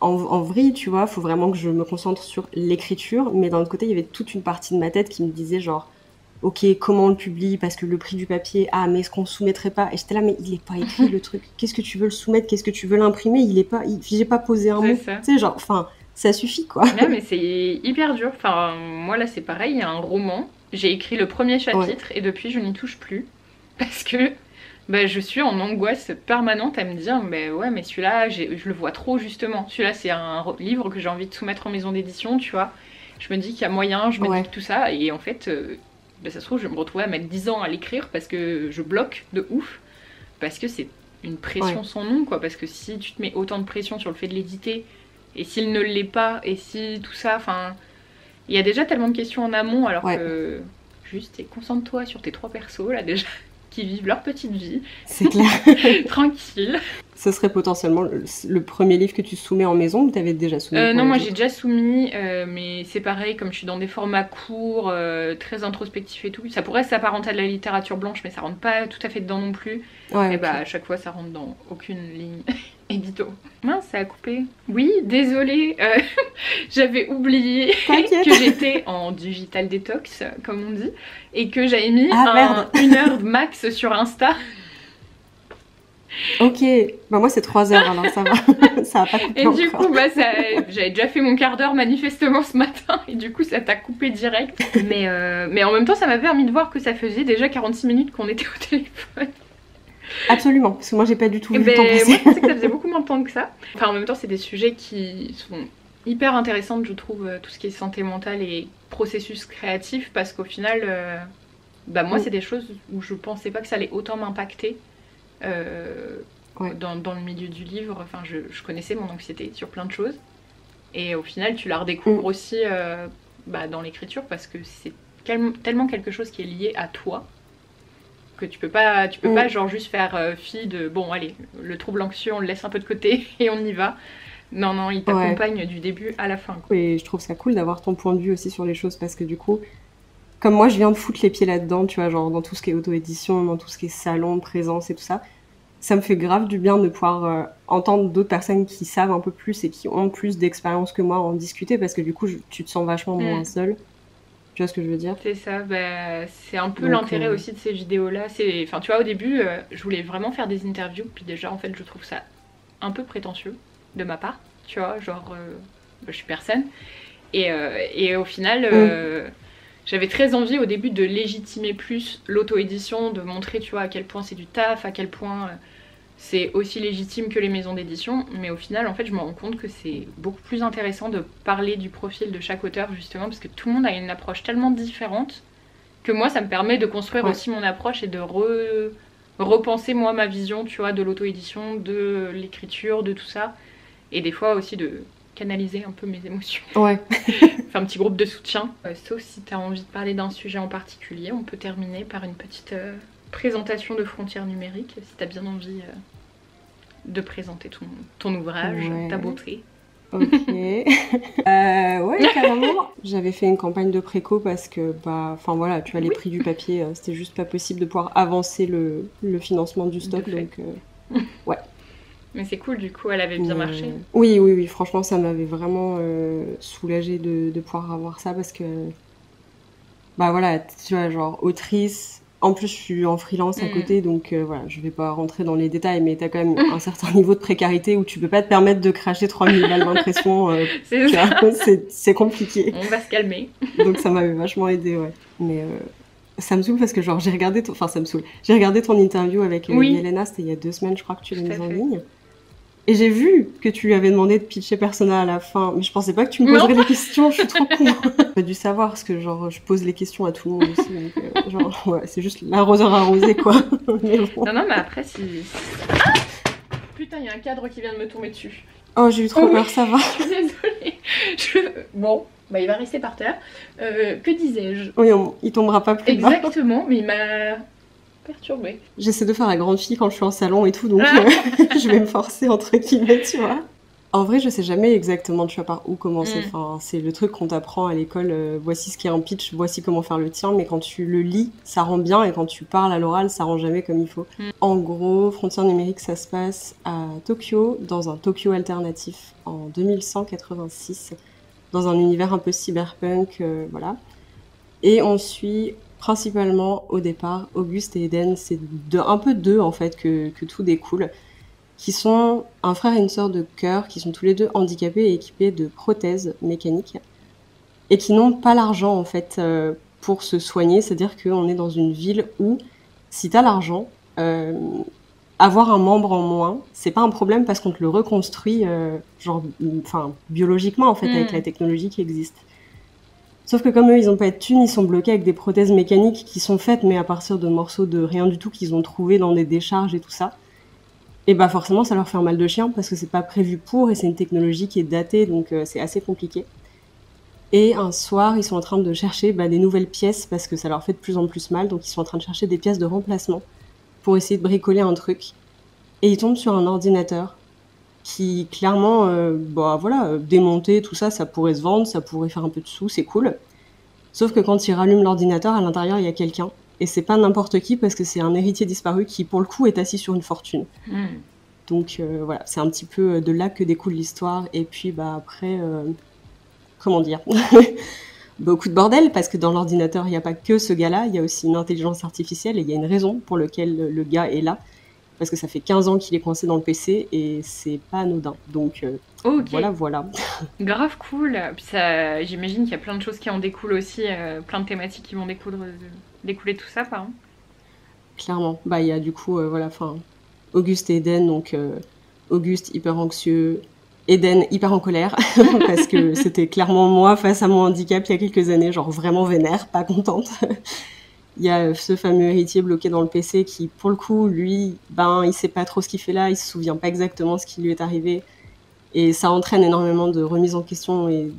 en vrille, tu vois. Faut vraiment que je me concentre sur l'écriture. Mais d'un autre côté, il y avait toute une partie de ma tête qui me disait genre, ok, comment on le publie? Parce que le prix du papier, mais est-ce qu'on soumettrait pas? Et j'étais là, mais il est pas écrit le truc. Qu'est-ce que tu veux le soumettre? Qu'est-ce que tu veux l'imprimer? J'ai pas posé un mot. Tu sais, genre, enfin, ça suffit quoi. Ouais, mais c'est hyper dur. Enfin, moi là, c'est pareil. Il y a un roman. J'ai écrit le premier chapitre et depuis je n'y touche plus parce que je suis en angoisse permanente à me dire mais celui-là je le vois trop justement. Celui-là c'est un livre que j'ai envie de soumettre en maison d'édition, tu vois. Je me dis qu'il y a moyen, je me dis que tout ça et en fait ça se trouve je vais me retrouver à mettre 10 ans à l'écrire parce que je bloque de ouf parce que c'est une pression sans nom quoi, parce que si tu te mets autant de pression sur le fait de l'éditer et s'il ne l'est pas et si tout ça, enfin... Il y a déjà tellement de questions en amont alors que juste concentre-toi sur tes 3 persos là déjà qui vivent leur petite vie. C'est clair. Tranquille. Ce serait potentiellement le premier livre que tu soumets en maison ou t'avais déjà soumis Non, moi j'ai déjà soumis, mais c'est pareil, comme je suis dans des formats courts, très introspectifs et tout, ça pourrait s'apparenter à de la littérature blanche, mais ça rentre pas tout à fait dedans non plus. Et à chaque fois ça rentre dans aucune ligne édito. Mince, ça a coupé. Oui, désolée, j'avais oublié que j'étais en digital détox, comme on dit, et que j'avais mis 1 heure max sur Insta. Ok, moi c'est 3 heures alors ça va, ça a pas coupé. Et du coup j'avais déjà fait mon quart d'heure manifestement ce matin et du coup ça t'a coupé direct. Mais en même temps ça m'a permis de voir que ça faisait déjà 46 minutes qu'on était au téléphone. Absolument, parce que moi j'ai pas du tout vu le temps passer. Moi je pensais que ça faisait beaucoup moins de temps que ça. Enfin en même temps c'est des sujets qui sont hyper intéressants je trouve, tout ce qui est santé mentale et processus créatif parce qu'au final moi c'est des choses où je pensais pas que ça allait autant m'impacter. Dans le milieu du livre, enfin je connaissais mon anxiété sur plein de choses et au final tu la redécouvres aussi dans l'écriture parce que c'est tellement quelque chose qui est lié à toi que tu peux pas genre juste faire fi de bon allez le trouble anxieux on le laisse un peu de côté et on y va. Non, il t'accompagne du début à la fin quoi. Et je trouve ça cool d'avoir ton point de vue aussi sur les choses parce que du coup comme moi je viens de foutre les pieds là-dedans, tu vois, genre dans tout ce qui est auto-édition, dans tout ce qui est salon, présence et tout ça, ça me fait grave du bien de pouvoir entendre d'autres personnes qui savent un peu plus et qui ont plus d'expérience que moi en discuter, parce que du coup, tu te sens vachement moins seule. Tu vois ce que je veux dire? C'est ça, bah, c'est un peu l'intérêt aussi de ces vidéos-là. Enfin, tu vois, au début, je voulais vraiment faire des interviews, puis déjà, en fait, je trouve ça un peu prétentieux de ma part, tu vois, genre, je suis personne. Et au final, j'avais très envie au début de légitimer plus l'auto-édition, de montrer, tu vois, à quel point c'est du taf, à quel point c'est aussi légitime que les maisons d'édition, mais au final, en fait, je me rends compte que c'est beaucoup plus intéressant de parler du profil de chaque auteur, justement, parce que tout le monde a une approche tellement différente que moi, ça me permet de construire aussi mon approche et de repenser, moi, ma vision, tu vois, de l'auto-édition, de l'écriture, de tout ça, et des fois aussi de canaliser un peu mes émotions. Ouais. Faire un petit groupe de soutien. Sauf si tu as envie de parler d'un sujet en particulier, on peut terminer par une petite présentation de Frontières numériques, si tu as bien envie de présenter ton ouvrage, ta beauté. Ok. Ouais, carrément. J'avais fait une campagne de préco parce que, enfin voilà, tu as les prix du papier, c'était juste pas possible de pouvoir avancer le financement du stock, donc ouais. Mais c'est cool, du coup, elle avait bien marché. Oui, franchement, ça m'avait vraiment soulagée de pouvoir avoir ça, parce que, bah voilà, tu vois, genre autrice. En plus, je suis en freelance à côté, donc voilà, je vais pas rentrer dans les détails, mais t'as quand même un certain niveau de précarité où tu peux pas te permettre de cracher 3000 balles d'impression. C'est compliqué. On va se calmer. Donc ça m'avait vachement aidé, ouais. Mais ça me saoule parce que genre j'ai regardé ça me saoule. J'ai regardé ton interview avec Yelena, c'était il y a 2 semaines, je crois, que tu l'as mise en ligne. Et j'ai vu que tu lui avais demandé de pitcher Persona à la fin, mais je pensais pas que tu me poserais des questions, je suis trop con. J'ai dû savoir, parce que genre je pose les questions à tout le monde aussi, donc genre ouais, c'est juste l'arroseur arrosé, quoi. Mais bon. Non, mais après si... Ah putain, il y a un cadre qui vient de me tomber dessus. Oh, j'ai eu trop peur, ça va. Je suis désolée. Bon, bah il va rester par terre. Que disais-je? Oui, il tombera pas plus bas. Exactement, mais il m'a perturbée. J'essaie de faire la grande fille quand je suis en salon et tout, donc je vais me forcer entre guillemets, tu vois. En vrai, je sais jamais exactement, tu vois, par où commencer. Enfin, c'est le truc qu'on t'apprend à l'école, voici ce qu'est un pitch, voici comment faire le tien, mais quand tu le lis, ça rend bien, et quand tu parles à l'oral, ça rend jamais comme il faut. En gros, Frontières numériques, ça se passe à Tokyo, dans un Tokyo alternatif, en 2186, dans un univers un peu cyberpunk, voilà. Et on suit principalement au départ Auguste et Eden, c'est un peu d'eux en fait que tout découle, qui sont un frère et une sœur de cœur, qui sont tous les deux handicapés et équipés de prothèses mécaniques, et qui n'ont pas l'argent en fait pour se soigner. C'est-à-dire qu'on est dans une ville où, si t'as l'argent, avoir un membre en moins, c'est pas un problème, parce qu'on te le reconstruit biologiquement en fait, avec la technologie qui existe. Sauf que comme eux, ils ont pas de thunes, ils sont bloqués avec des prothèses mécaniques qui sont faites, mais à partir de morceaux de rien du tout qu'ils ont trouvés dans des décharges et tout ça. Et bah forcément, ça leur fait un mal de chien, parce que c'est pas prévu pour, et c'est une technologie qui est datée, donc c'est assez compliqué. Et un soir, ils sont en train de chercher des nouvelles pièces, parce que ça leur fait de plus en plus mal, donc ils sont en train de chercher des pièces de remplacement pour essayer de bricoler un truc. Et ils tombent sur un ordinateur qui clairement, démonté, tout ça, ça pourrait se vendre, ça pourrait faire un peu de sous, c'est cool. Sauf que quand ils rallument l'ordinateur, à l'intérieur, il y a quelqu'un. Et c'est pas n'importe qui, parce que c'est un héritier disparu qui, pour le coup, est assis sur une fortune. Donc voilà, c'est un petit peu de là que découle l'histoire. Et puis après, comment dire beaucoup de bordel, parce que dans l'ordinateur, il n'y a pas que ce gars-là, il y a aussi une intelligence artificielle, et il y a une raison pour laquelle le gars est là. Parce que ça fait 15 ans qu'il est coincé dans le PC, et c'est pas anodin. Donc voilà. Grave cool. Puis ça, j'imagine qu'il y a plein de choses qui en découlent aussi, plein de thématiques qui vont découler de tout ça, pardon. Clairement. Il y a du coup, Auguste et Eden, donc Auguste hyper anxieux, Eden hyper en colère, parce que c'était clairement moi face à mon handicap il y a quelques années, genre vraiment vénère, pas contente. Il y a ce fameux héritier bloqué dans le PC qui, pour le coup, lui, il sait pas trop ce qu'il fait là, il se souvient pas exactement ce qui lui est arrivé. Et ça entraîne énormément de remises en question et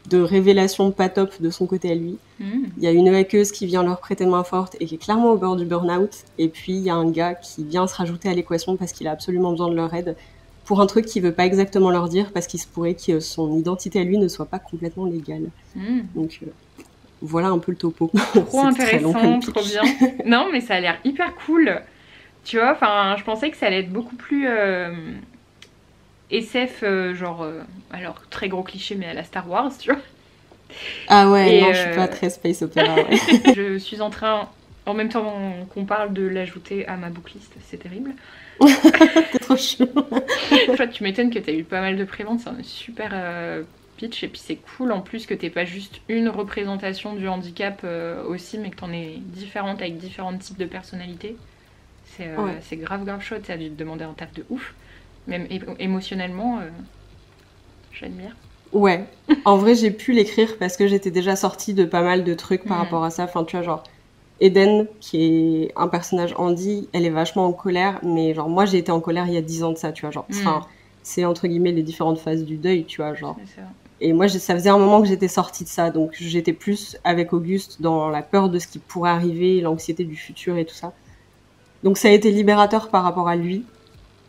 de révélations pas top de son côté à lui. Il y a une hackeuse qui vient leur prêter main forte et qui est clairement au bord du burn-out. Et puis, il y a un gars qui vient se rajouter à l'équation parce qu'il a absolument besoin de leur aide pour un truc qu'il veut pas exactement leur dire, parce qu'il se pourrait que son identité à lui ne soit pas complètement légale. Donc... voilà un peu le topo. Trop intéressant, trop bien. Non, mais ça a l'air hyper cool. Tu vois, enfin, je pensais que ça allait être beaucoup plus SF, genre, alors très gros cliché, mais à la Star Wars, tu vois. Ah ouais, non, je suis pas très space opéra, ouais. Je suis en train, en même temps qu'on parle, de l'ajouter à ma booklist, c'est terrible. T'es trop chou. Toi, tu m'étonnes que t'as eu pas mal de préventes, c'est un super pitch, et puis c'est cool en plus que t'aies pas juste une représentation du handicap aussi, mais que t'en aies différentes avec différents types de personnalités. C'est grave chouette, ça a dû te demander un taf de ouf. Même émotionnellement, j'admire. Ouais, en vrai j'ai pu l'écrire parce que j'étais déjà sortie de pas mal de trucs par rapport à ça. Enfin tu vois genre Eden qui est un personnage handi, elle est vachement en colère, mais genre moi j'ai été en colère il y a 10 ans de ça, tu vois genre. Enfin c'est entre guillemets les différentes phases du deuil, tu vois genre. C'est ça. Et moi ça faisait un moment que j'étais sortie de ça, donc j'étais plus avec Auguste dans la peur de ce qui pourrait arriver, l'anxiété du futur et tout ça. Donc ça a été libérateur par rapport à lui.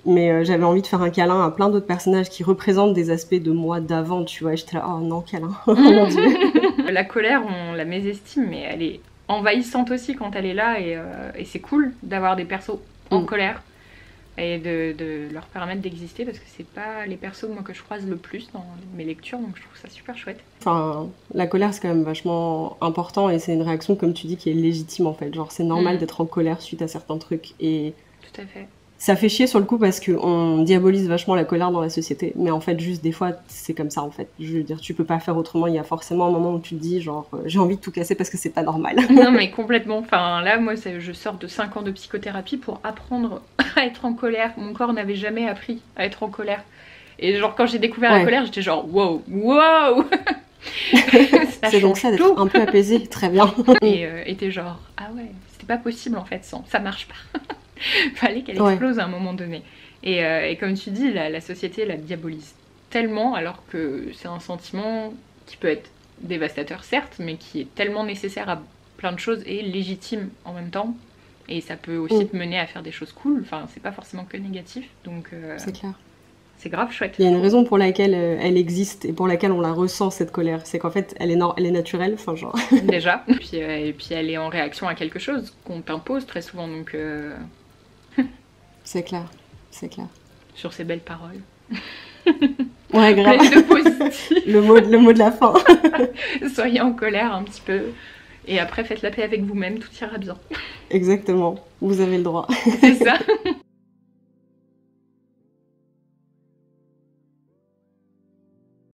Mais j'avais envie de faire un câlin à plein d'autres personnages qui représentent des aspects de moi d'avant, tu vois. Et j'étais là, oh non, câlin. Oh mon Dieu. La colère, on la mésestime, mais elle est envahissante aussi quand elle est là. Et c'est cool d'avoir des persos en colère et de leur permettre d'exister, parce que c'est pas les persos moi, que je croise le plus dans mes lectures, donc je trouve ça super chouette. Enfin, la colère, c'est quand même vachement important et c'est une réaction, comme tu dis, qui est légitime en fait. Genre, c'est normal d'être en colère suite à certains trucs. Et tout à fait. Ça fait chier sur le coup parce qu'on diabolise vachement la colère dans la société. Mais en fait, juste des fois, c'est comme ça en fait. Je veux dire, tu peux pas faire autrement. Il y a forcément un moment où tu te dis genre, j'ai envie de tout casser parce que c'est pas normal. Non mais complètement. Enfin là, moi, je sors de 5 ans de psychothérapie pour apprendre à être en colère. Mon corps n'avait jamais appris à être en colère. Et genre quand j'ai découvert la colère, j'étais genre, wow, wow. C'est donc ça d'être un peu apaisé, très bien. Et t'es genre, ah ouais, c'était pas possible en fait sans, ça marche pas. Fallait qu'elle explose à un moment donné. Et comme tu dis, la société la diabolise tellement, alors que c'est un sentiment qui peut être dévastateur certes, mais qui est tellement nécessaire à plein de choses et légitime en même temps. Et ça peut aussi te mener à faire des choses cool, enfin c'est pas forcément que négatif, donc c'est clair. C'est grave chouette. Il y a une raison pour laquelle elle existe et pour laquelle on la ressent, cette colère. C'est qu'en fait, elle est naturelle, enfin genre... Déjà. Et puis elle est en réaction à quelque chose qu'on t'impose très souvent, donc... C'est clair, c'est clair. Sur ces belles paroles. Ouais, grave. Pleine de positif. le mot de la fin. Soyez en colère un petit peu. Et après, faites la paix avec vous-même, tout ira bien. Exactement. Vous avez le droit. C'est ça.